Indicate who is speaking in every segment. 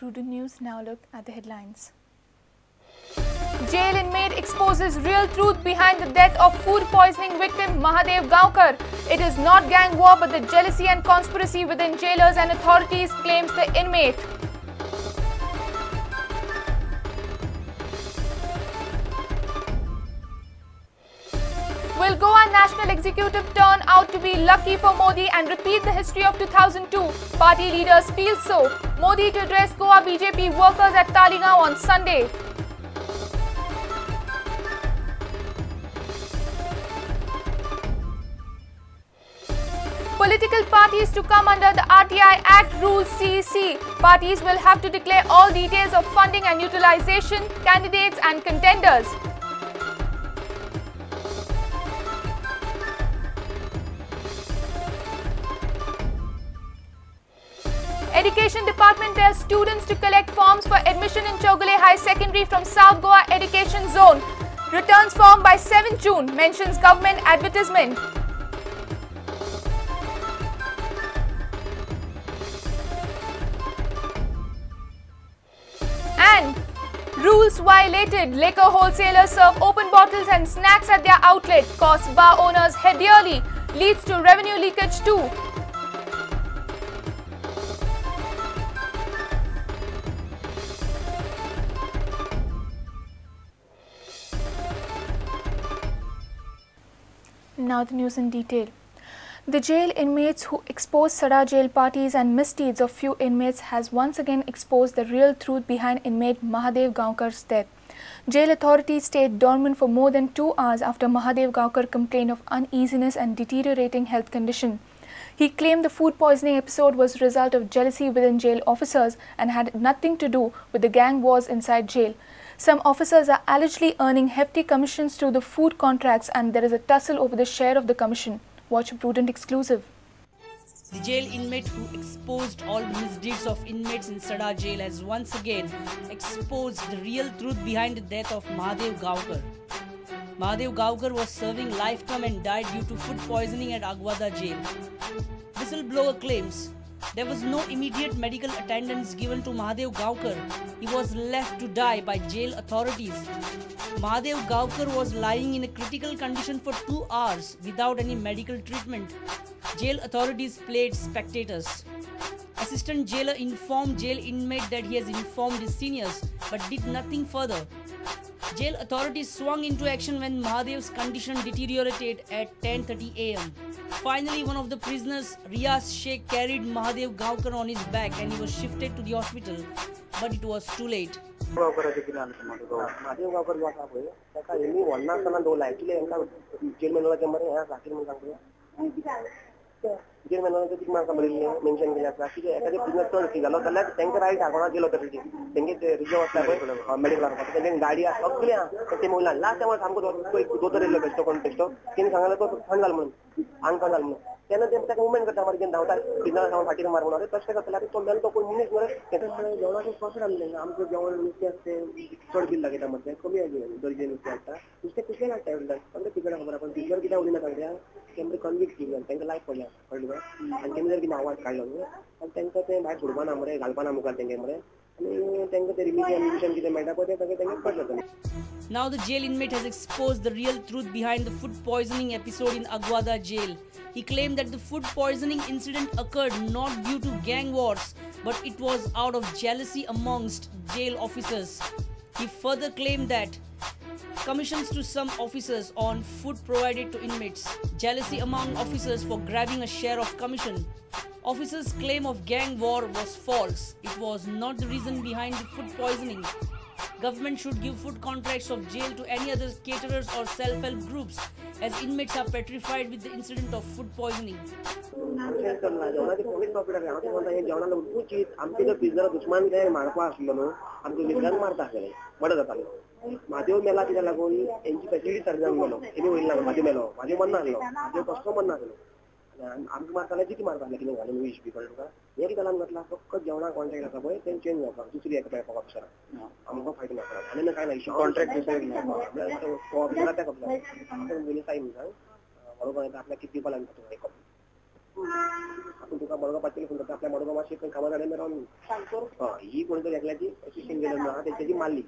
Speaker 1: Prudent News. Now look at the headlines. Jail inmate exposes real truth behind the death of food poisoning victim Mahadev Gaonkar. It is not gang war but the jealousy and conspiracy within jailers and authorities, claims the inmate. Will Goa National Executive turn out to be lucky for Modi and repeat the history of 2002? Party leaders feel so. Modi to address Goa BJP workers at Talegaon on Sunday. Political parties to come under the RTI Act rules CEC. Parties will have to declare all details of funding and utilization, candidates and contenders. Education Department tells students to collect forms for admission in Chogale High Secondary from South Goa Education Zone. Returns form by 7 June, mentions government advertisement. And rules violated. Liquor wholesalers serve open bottles and snacks at their outlet. Costs bar owners head dearly. Leads to revenue leakage too. Now the news in detail. The jail inmates who exposed Sada jail parties and misdeeds of few inmates has once again exposed the real truth behind inmate Mahadev Gaonkar's death. Jail authorities stayed dormant for more than 2 hours after Mahadev Gaonkar complained of uneasiness and deteriorating health condition. He claimed the food poisoning episode was a result of jealousy within jail officers and had nothing to do with the gang wars inside jail. Some officers are allegedly earning hefty commissions through the food contracts and there is a tussle over the share of the commission. Watch a Prudent exclusive.
Speaker 2: The jail inmate who exposed all the misdeeds of inmates in Sada jail has once again exposed the real truth behind the death of Mahadev Gaonkar. Mahadev Gaonkar was serving life term and died due to food poisoning at Agwada jail. Whistleblower claims there was no immediate medical attendance given to Mahadev Gaonkar. He was left to die by jail authorities. Mahadev Gaonkar was lying in a critical condition for 2 hours without any medical treatment. Jail authorities played spectators. Assistant jailer informed jail inmate that he has informed his seniors but did nothing further. Jail authorities swung into action when Mahadev's condition deteriorated at 10:30 am. Finally, one of the prisoners, Riaz Sheikh, carried Mahadev Gaonkar on his back and he was shifted to the hospital, but it was too late.
Speaker 3: जेल मेनवाचे तिक mark बरयल्ले mention केले आसा की एखादे business चड सी जालो जाल्यार तांकां रायट आगोना जेल ऑथॉरिटी तांचे रिजर्व आसता पळय मेडिकल करपाक तांचे गाडी आसा सगळे ते महिला लास्ट टायमार सामको दोतोर येयल्लो बेश्टो कॉन्टेस्टो तेणी सांगलें तो थंड घाल म्हणून आंग घाल म्हणून तेन्ना ते ताका मुवमेंट करता मागीर धांवता बिझनेस सावन फाटीर मार म्हणून तशें करतले तो मेल तो कोण मनीस मरे तेन्ना जेवणाचे स्पॉट घालले आमचो जेवण नुस्तें आसते चड बिल लागता मरे कमी दर्जे नुस्तें हाडटा नुस्तें कुसलें हाडटा एवढं तांकां तिकडे खबर पण टिचर कित्याक उलयना सांगल्या तेमकां कन्विक्ट केली तांकां लायफ पडल्या कळ्ळें तुका आनी तेमी जर कितें आवाज काडलो न्हू आनी तांकां तें भायर सोडपाना मरे घालपाना मुखार तेंगे मरे आनी तांकां तें रिलीजन कितें मेळटा पळय तें सगळें तांकां कळटा जालें.
Speaker 2: Now the jail inmate has exposed the real truth behind the food poisoning episode in Agwada jail. He claimed that the food poisoning incident occurred not due to gang wars, but it was out of jealousy amongst jail officers. He further claimed that commissions to some officers on food provided to inmates, jealousy among officers for grabbing a share of commission. Officers' claim of gang war was false. It was not the reason behind the food poisoning. Government should give food contracts of jail to any other caterers or self-help groups, as inmates are petrified with the incident of food poisoning.
Speaker 3: Mahadev मेला कित्याक लागून हेंची facility surgeon गेलो तेणी वयला म्हादेव मेलो म्हादेव मरना आसलो म्हादेव कसलो मरना आसलो आमकां मारताले जिती मारताले कितें घालून वीश बी कळ्ळें तुका हे कित्याक लागून घातला फक्त जेवणाक कॉन्ट्रॅक्ट आसा पळय तें चेंज जावपाक दुसरी एका पेळा ऑफिसराक आमकां फायट नाका आनी कांय ना इशू कॉन्ट्रॅक्ट ऑफिसराक त्या कपला सायन सांग बरोबर आपल्याक किती दिवपा लागता तुका आपण तुका मडगांव पाटील फोन करता आपल्या मडगांव मातशी खंय कामा जाल्यार रावन ही कोणतरी एकल्याची असिस्टंट गेलो ना तेची मारली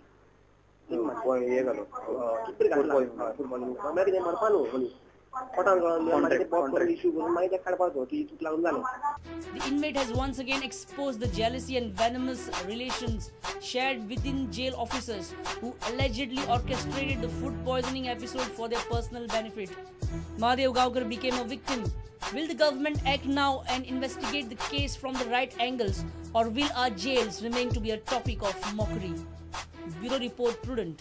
Speaker 3: हे जालो कितें घातला फुटबॉलिंग मागीर कितें मरपा न्हू कोणी पोटान गळोन मागीर ते पॉप करून इश्यू करून मागीर ते काडपाचो ती चूक लागून जालें.
Speaker 2: The inmate has once again exposed the jealousy and venomous relations shared within jail officers who allegedly orchestrated the food poisoning episode for their personal benefit. Mahadev Gaonkar became a victim. Will the government act now and investigate the case from the right angles, or will our jails remain to be a topic of mockery? Bureau Report, Prudent.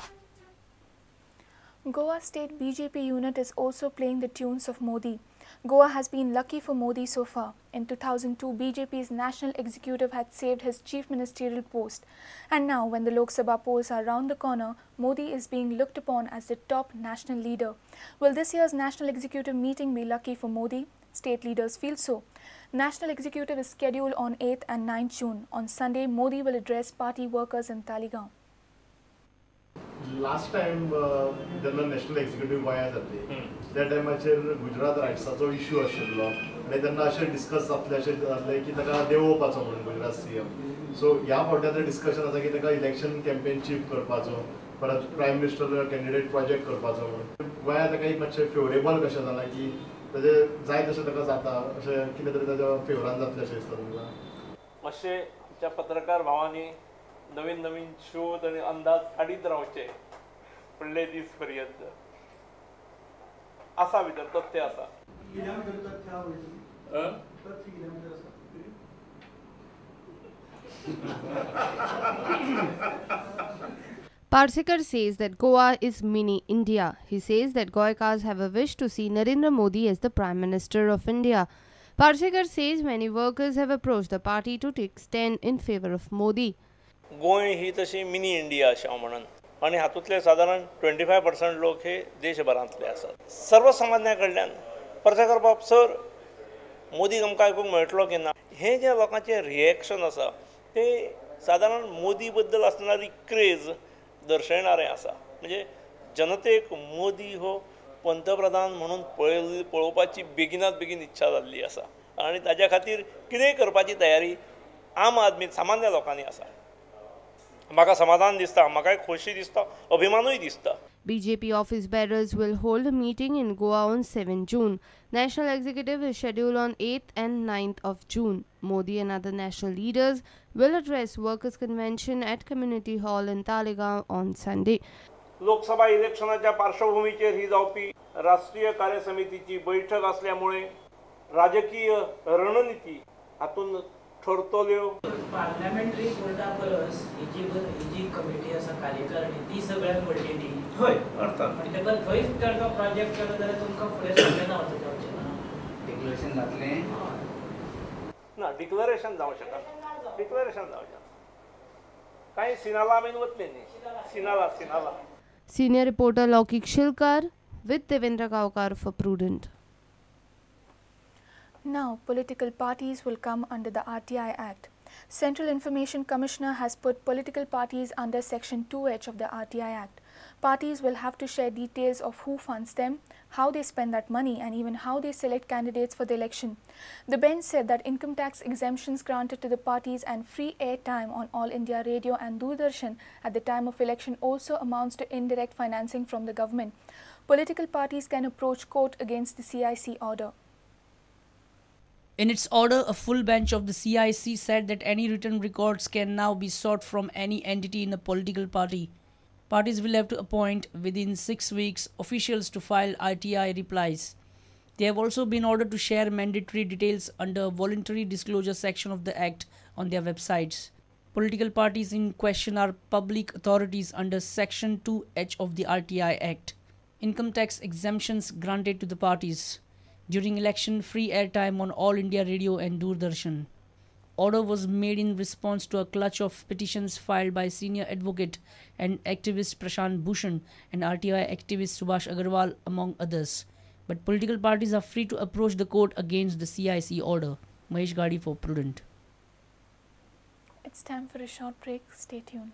Speaker 1: Goa State BJP unit is also playing the tunes of Modi. Goa has been lucky for Modi so far. In 2002, BJP's national executive had saved his chief ministerial post. And now, when the Lok Sabha polls are round the corner, Modi is being looked upon as the top national leader. Will this year's national executive meeting be lucky for Modi? State leaders feel so. National executive is scheduled on 8th and 9th June. On Sunday, Modi will address party workers in Taligaon.
Speaker 4: Last time जेन्ना national executive गोंयांत जातली त्या टायमाचेर Gujarat रायट्साचो issue आशिल्लो आनी तेन्ना अशें discuss जातलें अशें जाल्लें की ताका देंवोवपाचो म्हणून गुजरात सीएम. सो ह्या फावट्याचें डिस्कशन आसा की ताका इलेक्शन कॅम्पेन चीफ करपाचो परत प्रायम मिनिस्टर कॅन्डिडेट प्रोजेक्ट करपाचो म्हणून गोंयांत ताका एक मातशें फेवरेबल कशें जालां की ताजें जाय तशें ताका जाता अशें कितें तरी ताच्या फेवरान जातलें अशें दिसता तुमकां.
Speaker 5: अशें आमच्या पत्रकार भावांनी नवीन नवीन शोध आणि अंदाज काढीत रावचे फुडले दीस पर्यंत आसा भितर तथ्य आसा.
Speaker 6: Parsekar says that Goa is mini India. He says that Goikas have a wish to see Narendra Modi as the Prime Minister of India. Parsekar says many workers have approached the party to take stand in favor of Modi.
Speaker 5: Goa ही तशी mini India अशें हांव म्हणन आनी हातूंतले सादारण 25% लोक हे देशभरांतले आसात. सर्वसामान्या कडल्यान पर्सेकर बाब सर मोदीक आमकां आयकूंक मेळटलो की ना हे जे लोकांचे रिएक्शन आसा ते सादारण मोदी बद्दल आसणारी क्रेज दर्शयणारें आसा. म्हणजे जनतेक मोदी हो पंतप्रधान म्हणून पळोवपाची बेगिनात बेगीन इच्छा जाल्ली आसा आनी ताज्या खातीर कितेंय करपाची तयारी आम आदमी सामान्य लोकांनी आसा. म्हाका समाधान दिसता, म्हाका एक खोशी दिसता, अभिमानूय दिसता.
Speaker 6: BJP office bearers will hold a meeting in Goa on 7 June. National executive is scheduled on 8th and 9th of June. Modi and other national leaders will address workers' convention at Community Hall in Talegaon on Sunday.
Speaker 5: Lok Sabha इलेक्शनाच्या पार्श्वभूमीचेर ही जावपी राष्ट्रीय कार्यसमितीची बैठक असल्यामुळे राजकीय रणनीती हातून ठरतल्यो.
Speaker 7: Parliamentary Carta परस ही committee आसा कार्यकारिणी ती सगळ्यात व्हडली न्ही. हय अर्थात म्हणजे तेका थंयच जर तो प्रोजेक्ट केलो जाल्यार तुमकां फुडें सगळें जावचें ना. डिक्लेरेशन जातलें
Speaker 5: ना डिक्लेरेशन जावं शकता. डिक्लेरेशन जावचें काही सिनाला आमी वतले न्ही. सिनाला
Speaker 6: Senior reporter Laukik Shilkar with Devendra Gaonkar for Prudent.
Speaker 1: Now, political parties will come under the RTI Act. Central Information Commissioner has put political parties under Section 2H of the RTI Act. Parties will have to share details of who funds them, how they spend that money, and even how they select candidates for the election. The bench said that income tax exemptions granted to the parties and free airtime on All India Radio and Doordarshan at the time of election also amounts to indirect financing from the government. Political parties can approach court against the CIC order.
Speaker 2: In its order, a full bench of the CIC said that any written records can now be sought from any entity in a political party. Parties will have to appoint within 6 weeks officials to file RTI replies. They have also been ordered to share mandatory details under voluntary disclosure section of the Act on their websites. Political parties in question are public authorities under Section 2H of the RTI Act. Income tax exemptions granted to the parties. During election, free airtime on All India Radio and Doordarshan. Order was made in response to a clutch of petitions filed by senior advocate and activist Prashant Bhushan and RTI activist Subhash Agarwal, among others. But political parties are free to approach the court against the CIC order. Mahesh Gadi for Prudent.
Speaker 1: It's time for a short break. Stay tuned.